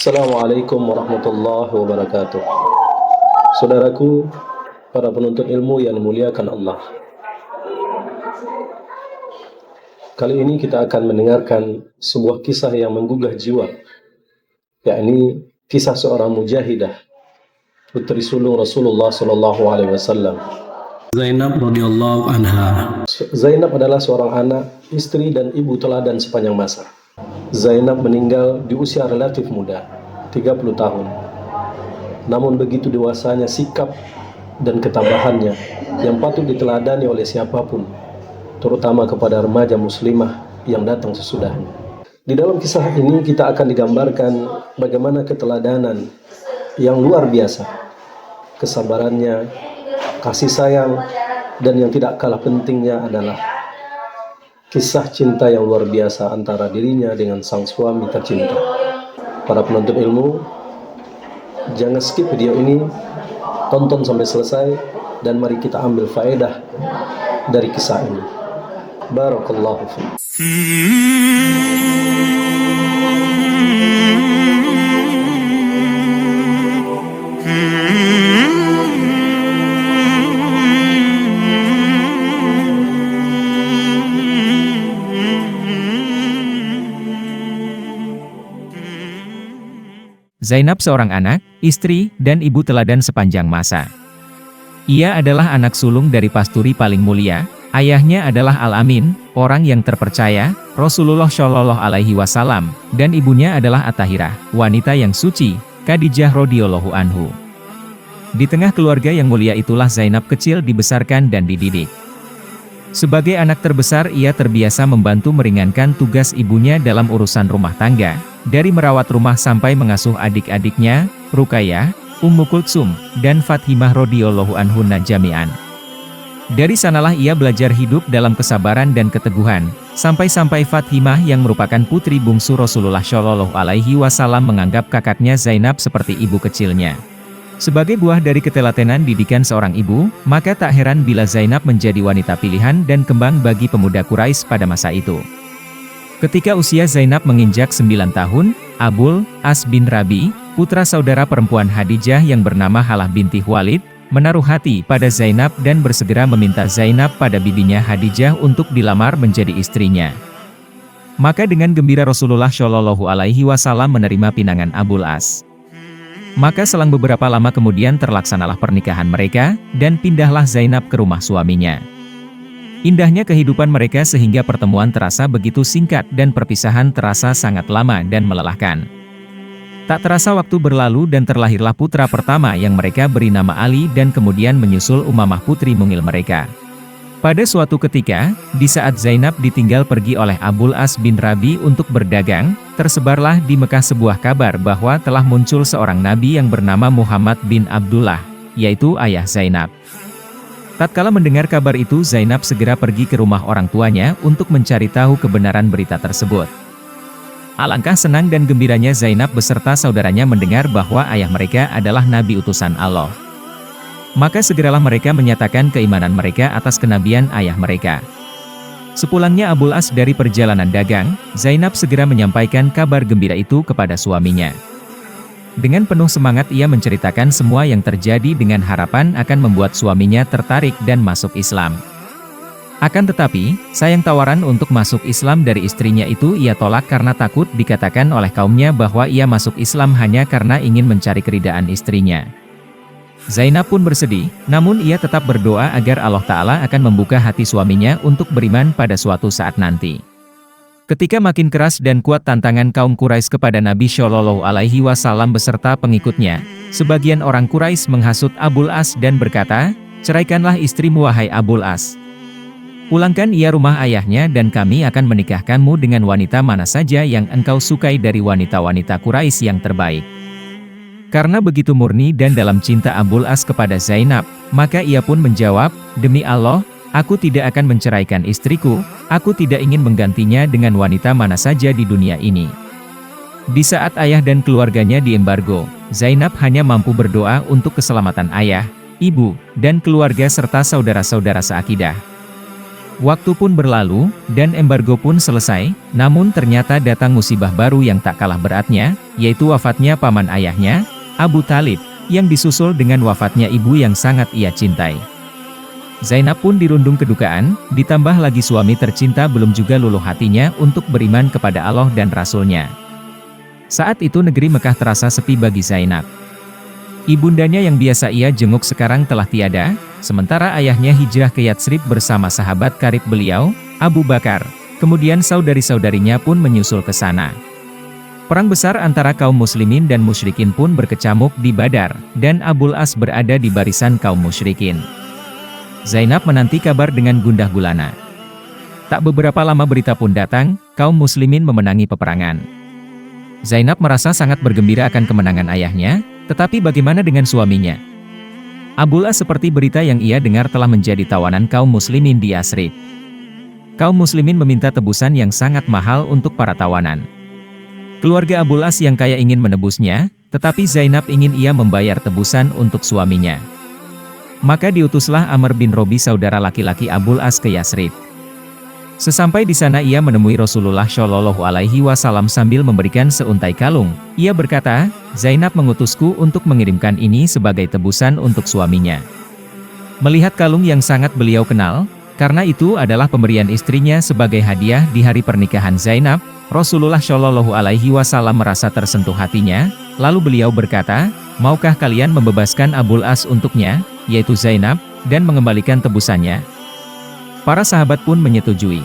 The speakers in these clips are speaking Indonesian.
Assalamualaikum warahmatullahi wabarakatuh. Saudaraku, para penuntut ilmu yang dimuliakan Allah. Kali ini kita akan mendengarkan sebuah kisah yang menggugah jiwa, yakni kisah seorang mujahidah, putri sulung Rasulullah sallallahu alaihi wasallam, Zainab radhiyallahu anha. Zainab adalah seorang anak, istri dan ibu teladan sepanjang masa. Zainab meninggal di usia relatif muda, 30 tahun. Namun begitu dewasanya sikap dan ketabahannya yang patut diteladani oleh siapapun, terutama kepada remaja muslimah yang datang sesudahnya. Di dalam kisah ini kita akan digambarkan bagaimana keteladanan yang luar biasa, kesabarannya, kasih sayang, dan yang tidak kalah pentingnya adalah kisah cinta yang luar biasa antara dirinya dengan sang suami tercinta. Para penuntut ilmu, jangan skip video ini, tonton sampai selesai, dan mari kita ambil faedah dari kisah ini. Barakallahu fiik. Zainab seorang anak, istri, dan ibu teladan sepanjang masa. Ia adalah anak sulung dari pasturi paling mulia. Ayahnya adalah Al-Amin, orang yang terpercaya, Rasulullah Shallallahu Alaihi Wasallam, dan ibunya adalah At-Tahirah, wanita yang suci, Khadijah radhiyallahu anhu. Di tengah keluarga yang mulia itulah Zainab kecil dibesarkan dan dididik. Sebagai anak terbesar, ia terbiasa membantu meringankan tugas ibunya dalam urusan rumah tangga, dari merawat rumah sampai mengasuh adik-adiknya, Ruqayyah, Ummu Kultsum, dan Fatimah radhiyallahu anhunna jami'an. Dari sanalah ia belajar hidup dalam kesabaran dan keteguhan, sampai-sampai Fatimah yang merupakan putri bungsu Rasulullah Shallallahu Alaihi Wasallam menganggap kakaknya Zainab seperti ibu kecilnya. Sebagai buah dari ketelatenan didikan seorang ibu, maka tak heran bila Zainab menjadi wanita pilihan dan kembang bagi pemuda Quraisy pada masa itu. Ketika usia Zainab menginjak 9 tahun, Abul As bin Rabi, putra saudara perempuan Khadijah yang bernama Halah binti Khuwailid, menaruh hati pada Zainab dan bersegera meminta Zainab pada bibinya Khadijah untuk dilamar menjadi istrinya. Maka dengan gembira Rasulullah Shallallahu Alaihi Wasallam menerima pinangan Abul As. Maka selang beberapa lama kemudian terlaksanalah pernikahan mereka, dan pindahlah Zainab ke rumah suaminya. Indahnya kehidupan mereka sehingga pertemuan terasa begitu singkat dan perpisahan terasa sangat lama dan melelahkan. Tak terasa waktu berlalu dan terlahirlah putra pertama yang mereka beri nama Ali dan kemudian menyusul Umamah putri mungil mereka. Pada suatu ketika, di saat Zainab ditinggal pergi oleh Abul As bin Rabi untuk berdagang, tersebarlah di Mekah sebuah kabar bahwa telah muncul seorang nabi yang bernama Muhammad bin Abdullah, yaitu ayah Zainab. Tatkala mendengar kabar itu, Zainab segera pergi ke rumah orang tuanya untuk mencari tahu kebenaran berita tersebut. Alangkah senang dan gembiranya Zainab beserta saudaranya mendengar bahwa ayah mereka adalah nabi utusan Allah. Maka segeralah mereka menyatakan keimanan mereka atas kenabian ayah mereka. Sepulangnya Abul As dari perjalanan dagang, Zainab segera menyampaikan kabar gembira itu kepada suaminya. Dengan penuh semangat ia menceritakan semua yang terjadi dengan harapan akan membuat suaminya tertarik dan masuk Islam. Akan tetapi, sayang tawaran untuk masuk Islam dari istrinya itu ia tolak karena takut dikatakan oleh kaumnya bahwa ia masuk Islam hanya karena ingin mencari keridaan istrinya. Zainab pun bersedih, namun ia tetap berdoa agar Allah Ta'ala akan membuka hati suaminya untuk beriman pada suatu saat nanti. Ketika makin keras dan kuat tantangan kaum Quraisy kepada Nabi Shallallahu Alaihi Wasallam beserta pengikutnya, sebagian orang Quraisy menghasut Abul As dan berkata, "Ceraikanlah istrimu wahai Abul As. Pulangkan ia rumah ayahnya dan kami akan menikahkanmu dengan wanita mana saja yang engkau sukai dari wanita-wanita Quraisy yang terbaik." Karena begitu murni dan dalam cinta Abul As kepada Zainab, maka ia pun menjawab, "Demi Allah, aku tidak akan menceraikan istriku, aku tidak ingin menggantinya dengan wanita mana saja di dunia ini." Di saat ayah dan keluarganya diembargo, Zainab hanya mampu berdoa untuk keselamatan ayah, ibu, dan keluarga serta saudara-saudara seakidah. Waktu pun berlalu, dan embargo pun selesai, namun ternyata datang musibah baru yang tak kalah beratnya, yaitu wafatnya paman ayahnya, Abu Thalib, yang disusul dengan wafatnya ibu yang sangat ia cintai. Zainab pun dirundung kedukaan, ditambah lagi suami tercinta belum juga luluh hatinya untuk beriman kepada Allah dan Rasul-Nya. Saat itu negeri Mekah terasa sepi bagi Zainab. Ibundanya yang biasa ia jenguk sekarang telah tiada, sementara ayahnya hijrah ke Yatsrib bersama sahabat karib beliau, Abu Bakar. Kemudian saudari-saudarinya pun menyusul ke sana. Perang besar antara kaum muslimin dan musyrikin pun berkecamuk di Badar, dan Abul As berada di barisan kaum musyrikin. Zainab menanti kabar dengan gundah gulana. Tak beberapa lama berita pun datang, kaum muslimin memenangi peperangan. Zainab merasa sangat bergembira akan kemenangan ayahnya, tetapi bagaimana dengan suaminya? Abul As seperti berita yang ia dengar telah menjadi tawanan kaum muslimin di Yatsrib. Kaum muslimin meminta tebusan yang sangat mahal untuk para tawanan. Keluarga Abul As yang kaya ingin menebusnya, tetapi Zainab ingin ia membayar tebusan untuk suaminya. Maka diutuslah Amr bin Robi saudara laki-laki Abul As ke Yatsrib. Sesampai di sana ia menemui Rasulullah Shallallahu Alaihi Wasallam sambil memberikan seuntai kalung. Ia berkata, Zainab mengutusku untuk mengirimkan ini sebagai tebusan untuk suaminya. Melihat kalung yang sangat beliau kenal, karena itu adalah pemberian istrinya sebagai hadiah di hari pernikahan Zainab, Rasulullah Shallallahu Alaihi Wasallam merasa tersentuh hatinya, lalu beliau berkata, maukah kalian membebaskan Abul As untuknya, yaitu Zainab, dan mengembalikan tebusannya? Para sahabat pun menyetujui.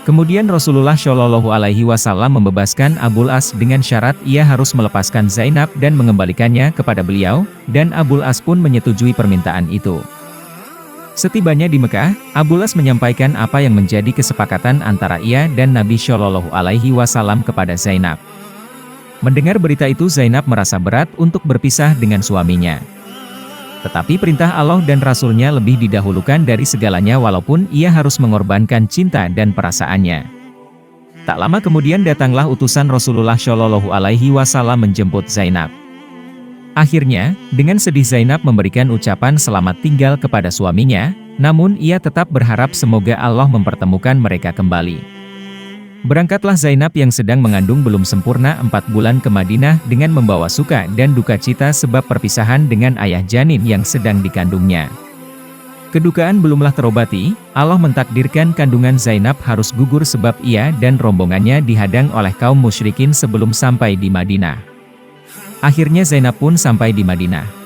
Kemudian Rasulullah Shallallahu Alaihi Wasallam membebaskan Abul As dengan syarat ia harus melepaskan Zainab dan mengembalikannya kepada beliau, dan Abul As pun menyetujui permintaan itu. Setibanya di Mekah, Abul As menyampaikan apa yang menjadi kesepakatan antara ia dan Nabi Shallallahu Alaihi Wasallam kepada Zainab. Mendengar berita itu Zainab merasa berat untuk berpisah dengan suaminya. Tetapi perintah Allah dan Rasul-Nya lebih didahulukan dari segalanya walaupun ia harus mengorbankan cinta dan perasaannya. Tak lama kemudian datanglah utusan Rasulullah Shallallahu Alaihi Wasallam menjemput Zainab. Akhirnya, dengan sedih Zainab memberikan ucapan selamat tinggal kepada suaminya, namun ia tetap berharap semoga Allah mempertemukan mereka kembali. Berangkatlah Zainab yang sedang mengandung belum sempurna 4 bulan ke Madinah dengan membawa suka dan duka cita sebab perpisahan dengan ayah janin yang sedang dikandungnya. Kedukaan belumlah terobati, Allah mentakdirkan kandungan Zainab harus gugur sebab ia dan rombongannya dihadang oleh kaum musyrikin sebelum sampai di Madinah. Akhirnya Zainab pun sampai di Madinah.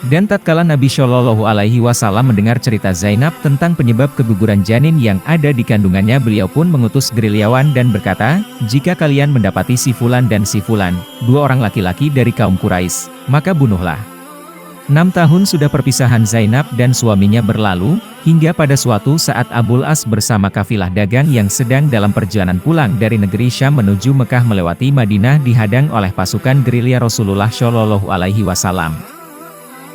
Dan tatkala Nabi Shallallahu Alaihi Wasallam mendengar cerita Zainab tentang penyebab keguguran janin yang ada di kandungannya, beliau pun mengutus gerilyawan dan berkata, jika kalian mendapati si Fulan dan si Fulan, 2 orang laki-laki dari kaum Quraisy, maka bunuhlah. 6 tahun sudah perpisahan Zainab dan suaminya berlalu, hingga pada suatu saat Abul As bersama kafilah dagang yang sedang dalam perjalanan pulang dari negeri Syam menuju Mekah melewati Madinah dihadang oleh pasukan gerilya Rasulullah Shallallahu Alaihi Wasallam.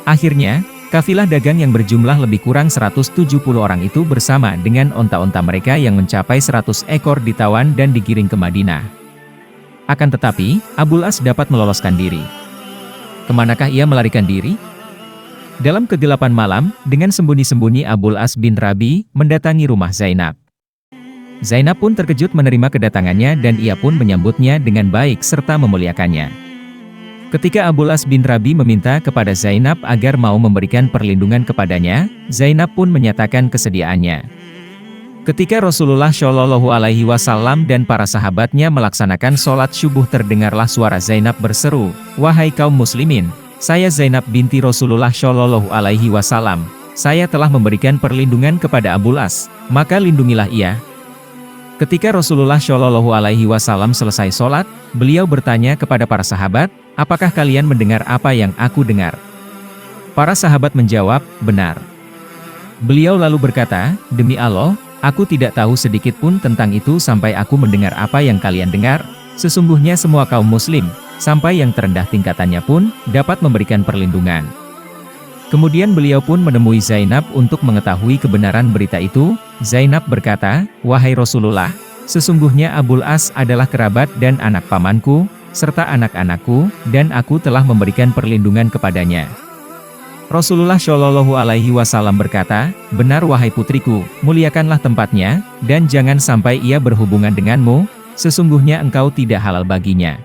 Akhirnya, kafilah dagang yang berjumlah lebih kurang 170 orang itu bersama dengan onta-onta mereka yang mencapai 100 ekor ditawan dan digiring ke Madinah. Akan tetapi, Abul As dapat meloloskan diri. Kemanakah ia melarikan diri? Dalam kegelapan malam, dengan sembunyi-sembunyi Abul As bin Rabi mendatangi rumah Zainab. Zainab pun terkejut menerima kedatangannya dan ia pun menyambutnya dengan baik serta memuliakannya. Ketika Abul As bin Rabi meminta kepada Zainab agar mau memberikan perlindungan kepadanya, Zainab pun menyatakan kesediaannya. Ketika Rasulullah Shallallahu Alaihi Wasallam dan para sahabatnya melaksanakan sholat subuh, terdengarlah suara Zainab berseru, wahai kaum muslimin, saya Zainab binti Rasulullah Shallallahu Alaihi Wasallam, saya telah memberikan perlindungan kepada Abul As, maka lindungilah ia. Ketika Rasulullah Shallallahu Alaihi Wasallam selesai sholat, beliau bertanya kepada para sahabat, apakah kalian mendengar apa yang aku dengar? Para sahabat menjawab, benar. Beliau lalu berkata, demi Allah, aku tidak tahu sedikit pun tentang itu sampai aku mendengar apa yang kalian dengar. Sesungguhnya semua kaum muslim, sampai yang terendah tingkatannya pun, dapat memberikan perlindungan. Kemudian beliau pun menemui Zainab untuk mengetahui kebenaran berita itu. Zainab berkata, wahai Rasulullah, sesungguhnya Abul As adalah kerabat dan anak pamanku, serta anak-anakku, dan aku telah memberikan perlindungan kepadanya. Rasulullah Shallallahu Alaihi Wasallam berkata, "Benar wahai putriku, muliakanlah tempatnya, dan jangan sampai ia berhubungan denganmu, sesungguhnya engkau tidak halal baginya."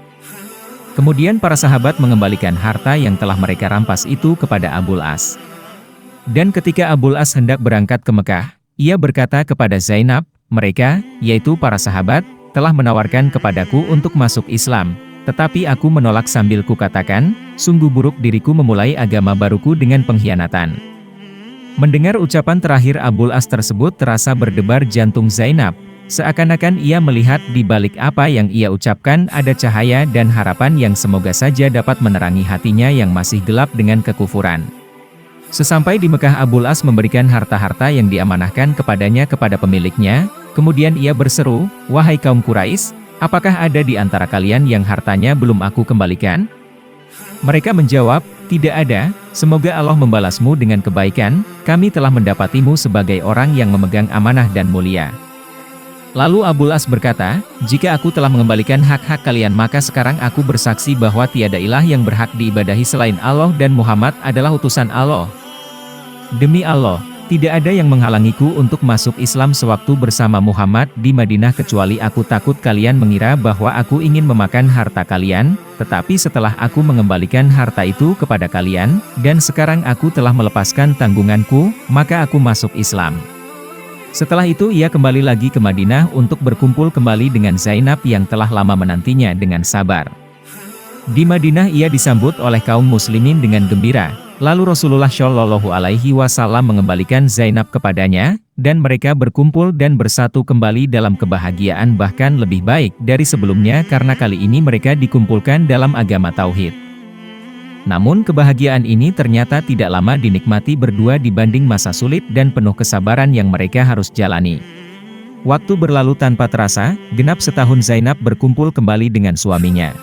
Kemudian para sahabat mengembalikan harta yang telah mereka rampas itu kepada Abul As. Dan ketika Abul As hendak berangkat ke Mekah, ia berkata kepada Zainab, "Mereka, yaitu para sahabat, telah menawarkan kepadaku untuk masuk Islam. Tetapi aku menolak sambil kukatakan, sungguh buruk diriku memulai agama baruku dengan pengkhianatan." Mendengar ucapan terakhir Abul As tersebut terasa berdebar jantung Zainab, seakan-akan ia melihat di balik apa yang ia ucapkan ada cahaya dan harapan yang semoga saja dapat menerangi hatinya yang masih gelap dengan kekufuran. Sesampai di Mekah, Abul As memberikan harta-harta yang diamanahkan kepadanya kepada pemiliknya, kemudian ia berseru, "Wahai kaum Quraisy, apakah ada di antara kalian yang hartanya belum aku kembalikan?" Mereka menjawab, "Tidak ada, semoga Allah membalasmu dengan kebaikan, kami telah mendapatimu sebagai orang yang memegang amanah dan mulia." Lalu Abul As berkata, "Jika aku telah mengembalikan hak-hak kalian maka sekarang aku bersaksi bahwa tiada ilah yang berhak diibadahi selain Allah dan Muhammad adalah utusan Allah. Demi Allah, tidak ada yang menghalangiku untuk masuk Islam sewaktu bersama Muhammad di Madinah kecuali aku takut kalian mengira bahwa aku ingin memakan harta kalian, tetapi setelah aku mengembalikan harta itu kepada kalian, dan sekarang aku telah melepaskan tanggunganku, maka aku masuk Islam." Setelah itu ia kembali lagi ke Madinah untuk berkumpul kembali dengan Zainab yang telah lama menantinya dengan sabar. Di Madinah ia disambut oleh kaum muslimin dengan gembira. Lalu Rasulullah Shallallahu Alaihi Wasallam mengembalikan Zainab kepadanya, dan mereka berkumpul dan bersatu kembali dalam kebahagiaan bahkan lebih baik dari sebelumnya karena kali ini mereka dikumpulkan dalam agama Tauhid. Namun kebahagiaan ini ternyata tidak lama dinikmati berdua dibanding masa sulit dan penuh kesabaran yang mereka harus jalani. Waktu berlalu tanpa terasa, genap setahun Zainab berkumpul kembali dengan suaminya.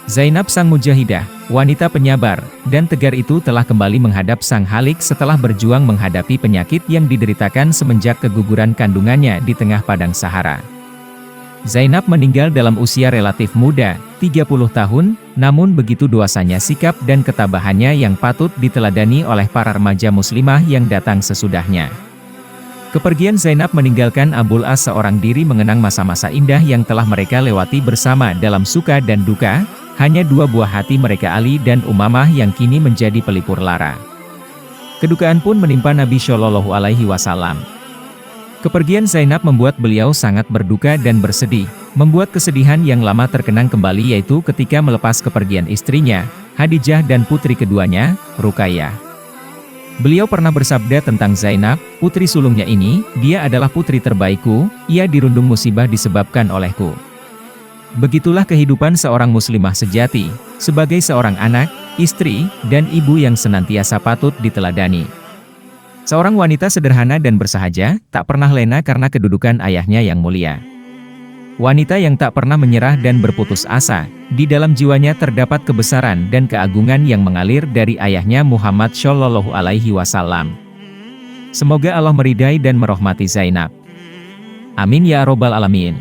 Zainab sang mujahidah, wanita penyabar, dan tegar itu telah kembali menghadap sang Khalik setelah berjuang menghadapi penyakit yang dideritakan semenjak keguguran kandungannya di tengah padang Sahara. Zainab meninggal dalam usia relatif muda, 30 tahun, namun begitu dewasanya sikap dan ketabahannya yang patut diteladani oleh para remaja muslimah yang datang sesudahnya. Kepergian Zainab meninggalkan Abul As seorang diri mengenang masa-masa indah yang telah mereka lewati bersama dalam suka dan duka. Hanya dua buah hati mereka, Ali dan Umamah, yang kini menjadi pelipur lara. Kedukaan pun menimpa Nabi Shallallahu Alaihi Wasallam. Kepergian Zainab membuat beliau sangat berduka dan bersedih, membuat kesedihan yang lama terkenang kembali yaitu ketika melepas kepergian istrinya, Khadijah dan putri keduanya, Ruqayyah. Beliau pernah bersabda tentang Zainab, putri sulungnya ini, "Dia adalah putri terbaikku, ia dirundung musibah disebabkan olehku." Begitulah kehidupan seorang muslimah sejati, sebagai seorang anak, istri, dan ibu yang senantiasa patut diteladani. Seorang wanita sederhana dan bersahaja, tak pernah lena karena kedudukan ayahnya yang mulia. Wanita yang tak pernah menyerah dan berputus asa, di dalam jiwanya terdapat kebesaran dan keagungan yang mengalir dari ayahnya Muhammad Shallallahu Alaihi Wasallam. Semoga Allah meridai dan merahmati Zainab. Amin ya robbal alamin.